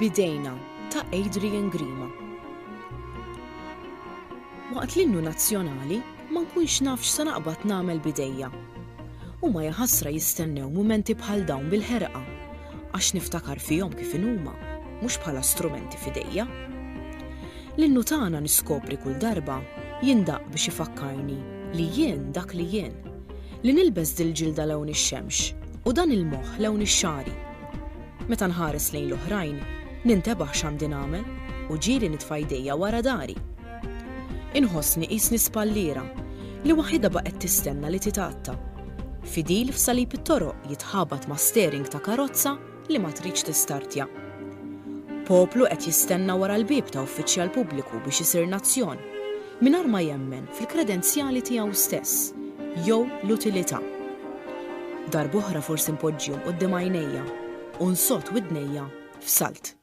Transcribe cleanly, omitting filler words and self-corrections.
Bidejna ta' Adrian Grima. Waqt l-innu nazzjonali ma nkunx nafx sa naqbad nagħmel bidejja. Huma jaħasra jistennew mumenti bħal dawn bil-ħerqa għax niftakar fihom kif inhuma, mhux bħala strumenti f'idejja. L-innu tagħna niskopri kull darba jindaq biex ifakkarni li jien dak li jien, li nilbes dil-ġilda lewn ix-xemx u dan il-moħħ lewn ix-xari. Meta nħares lejn l-oħrajn, nintebaħ x'għandi nagħmel u ġieli nitfa' jdejja wara dari. Inħossni qisni spalliera li waħida baqgħet tistenna li titatta. Fidil f'salib it-toroq jitħabat ma' steering ta' karozza li ma tridx tistartja. Poplu qed jistenna wara l-bieb ta' uffiċjal pubbliku biex isir nazzjon, mingħajr ma jemmen fil-kredenzjali tiegħu stess jew l-utilità. Darb'oħra forsi npoġġihom quddiem għajnejja u nsott widnejja f'salt.